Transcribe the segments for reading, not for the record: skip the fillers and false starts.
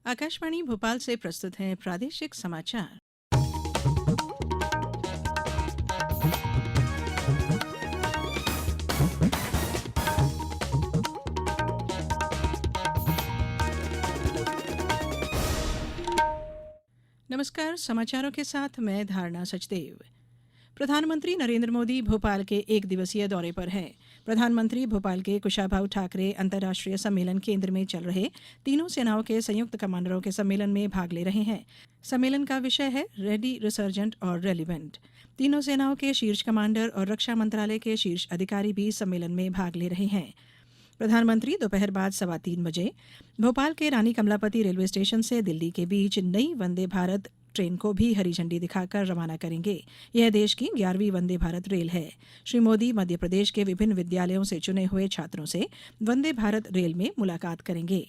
आकाशवाणी भोपाल से प्रस्तुत हैं प्रादेशिक समाचार। नमस्कार, समाचारों के साथ मैं धारणा सचदेव। प्रधानमंत्री नरेंद्र मोदी भोपाल के एक दिवसीय दौरे पर हैं। प्रधानमंत्री भोपाल के कुशाभाऊ ठाकरे अंतर्राष्ट्रीय सम्मेलन केंद्र में चल रहे तीनों सेनाओं के संयुक्त कमांडरों के सम्मेलन में भाग ले रहे हैं। सम्मेलन का विषय है रेडी, रिसर्जेंट और रेलिवेंट। तीनों सेनाओं के शीर्ष कमांडर और रक्षा मंत्रालय के शीर्ष अधिकारी भी सम्मेलन में भाग ले रहे हैं। प्रधानमंत्री दोपहर बाद 3:15 बजे भोपाल के रानी कमलापति रेलवे स्टेशन से दिल्ली के बीच नई वंदे भारत ट्रेन को भी हरी झंडी दिखाकर रवाना करेंगे। यह देश की 11वीं वंदे भारत रेल है। श्री मोदी मध्य प्रदेश के विभिन्न विद्यालयों से चुने हुए छात्रों से वंदे भारत रेल में मुलाकात करेंगे।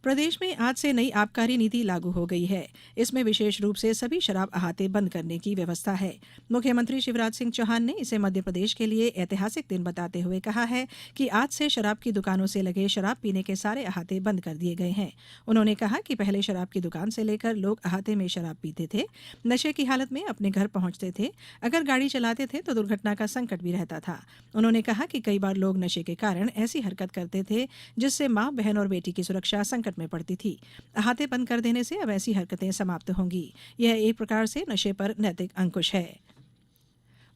प्रदेश में आज से नई आबकारी नीति लागू हो गई है। इसमें विशेष रूप से सभी शराब अहाते बंद करने की व्यवस्था है। मुख्यमंत्री शिवराज सिंह चौहान ने इसे मध्य प्रदेश के लिए ऐतिहासिक दिन बताते हुए कहा है कि आज से शराब की दुकानों से लगे शराब पीने के सारे अहाते बंद कर दिए गए हैं। उन्होंने कहा कि पहले शराब की दुकान से लेकर लोग अहाते में शराब पीते थे, नशे की हालत में अपने घर पहुंचते थे, अगर गाड़ी चलाते थे तो दुर्घटना का संकट भी रहता था। उन्होंने कहा कि कई बार लोग नशे के कारण ऐसी हरकत करते थे जिससे माँ, बहन और बेटी की सुरक्षा संकट में पड़ती थी। अहाते बंद कर देने से अब ऐसी हरकतें समाप्त होंगी। यह एक प्रकार से नशे पर नैतिक अंकुश है।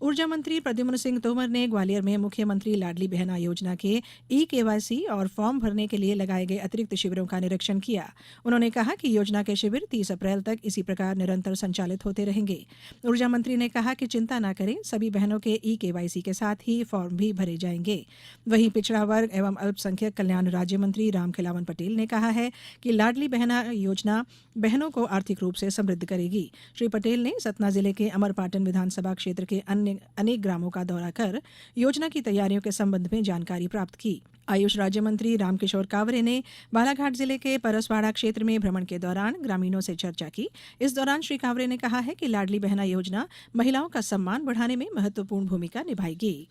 ऊर्जा मंत्री प्रद्युम्न सिंह तोमर ने ग्वालियर में मुख्यमंत्री लाडली बहना योजना के ई-केवाईसी और फॉर्म भरने के लिए लगाए गए अतिरिक्त शिविरों का निरीक्षण किया। उन्होंने कहा कि योजना के शिविर 30 अप्रैल तक इसी प्रकार निरंतर संचालित होते रहेंगे। ऊर्जा मंत्री ने कहा कि चिंता न करें, सभी बहनों के ई-केवाईसी के साथ ही फॉर्म भी भरे जाएंगे। वहीं पिछड़ा वर्ग एवं अल्पसंख्यक कल्याण राज्य मंत्री रामखिलावन पटेल ने कहा है कि लाडली बहना योजना बहनों को आर्थिक रूप से समृद्ध करेगी। श्री पटेल ने सतना जिले के अमरपाटन विधानसभा क्षेत्र के अनेक ग्रामों का दौरा कर योजना की तैयारियों के संबंध में जानकारी प्राप्त की। आयुष राज्य मंत्री रामकिशोर कावरे ने बालाघाट जिले के परसवाड़ा क्षेत्र में भ्रमण के दौरान ग्रामीणों से चर्चा की। इस दौरान श्री कावरे ने कहा है कि लाडली बहना योजना महिलाओं का सम्मान बढ़ाने में महत्वपूर्ण भूमिका निभाएगी।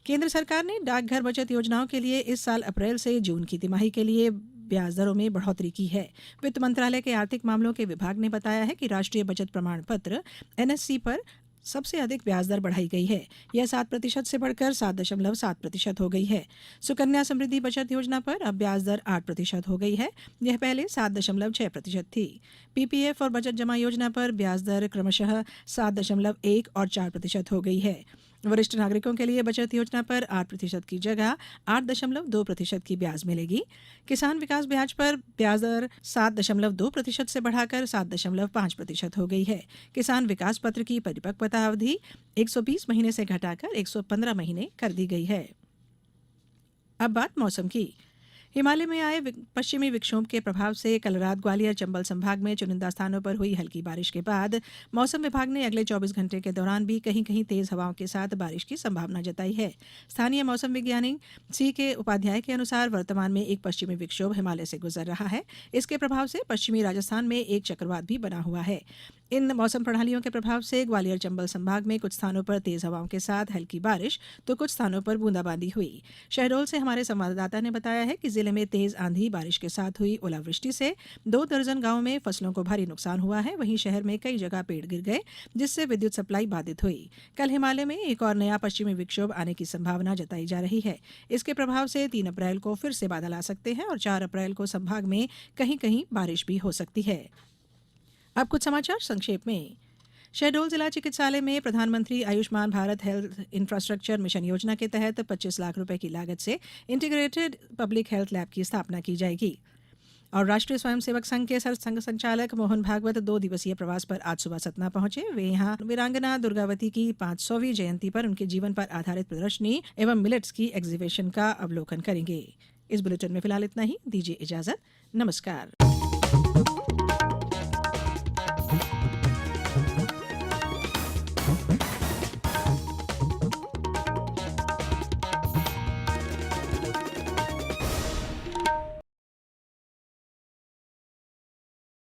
केंद्र सरकार ने डाकघर बचत योजनाओं के लिए इस साल अप्रैल से जून की तिमाही के लिए ब्याज दरों में बढ़ोतरी की है। वित्त मंत्रालय के आर्थिक मामलों के विभाग ने बताया है कि राष्ट्रीय बचत प्रमाण पत्र NSC पर सबसे अधिक ब्याज दर बढ़ाई गई है। यह 7% से बढ़कर 7.7% हो गई है। सुकन्या समृद्धि बचत योजना पर अब ब्याज दर 8% हो गई है। यह पहले 7.6% थी। PPF और बचत जमा योजना पर ब्याज दर क्रमशः 7.1 और 4% हो गई है। वरिष्ठ नागरिकों के लिए बचत योजना पर 8% की जगह 8.2% की ब्याज मिलेगी। किसान विकास ब्याज पर ब्याज दर 7.2% से बढ़ाकर 7.5% हो गई है। किसान विकास पत्र की परिपक्वता अवधि 120 महीने से घटाकर 115 महीने कर दी गई है। अब बात मौसम की। हिमालय में आए पश्चिमी विक्षोभ के प्रभाव से कल रात ग्वालियर चंबल संभाग में चुनिंदा स्थानों पर हुई हल्की बारिश के बाद मौसम विभाग ने अगले 24 घंटे के दौरान भी कहीं कहीं तेज हवाओं के साथ बारिश की संभावना जताई है। स्थानीय मौसम वैज्ञानिक C.K. उपाध्याय के अनुसार वर्तमान में एक पश्चिमी विक्षोभ हिमालय से गुजर रहा है। इसके प्रभाव से पश्चिमी राजस्थान में एक चक्रवात भी बना हुआ है। इन मौसम प्रणालियों के प्रभाव से ग्वालियर चंबल संभाग में कुछ स्थानों पर तेज हवाओं के साथ हल्की बारिश तो कुछ स्थानों पर बूंदाबांदी हुई। शहडोल से हमारे संवाददाता ने बताया है कि जिले में तेज आंधी बारिश के साथ हुई ओलावृष्टि से 2 दर्जन गांवों में फसलों को भारी नुकसान हुआ है। वहीं शहर में कई जगह पेड़ गिर गए जिससे विद्युत सप्लाई बाधित हुई। कल हिमालय में एक और नया पश्चिमी विक्षोभ आने की संभावना जताई जा रही है। इसके प्रभाव से 3 अप्रैल को फिर से बादल आ सकते हैं और 4 अप्रैल को संभाग में कहीं कहीं बारिश भी हो सकती है। अब कुछ समाचार संक्षेप में। शहडोल जिला चिकित्सालय में प्रधानमंत्री Ayushman Bharat health infrastructure mission योजना के तहत 25 लाख रुपए की लागत से इंटीग्रेटेड पब्लिक हेल्थ लैब की स्थापना की जाएगी। और राष्ट्रीय स्वयंसेवक संघ के संघ संचालक मोहन भागवत 2 दिवसीय प्रवास पर आज सुबह सतना पहुंचे। वे यहां वीरांगना दुर्गावती की 500वीं जयंती पर उनके जीवन पर आधारित प्रदर्शनी एवं मिलेट्स की एग्जीबिशन का अवलोकन करेंगे। इस बुलेटिन में फिलहाल इतना ही। दीजिए इजाजत। नमस्कार।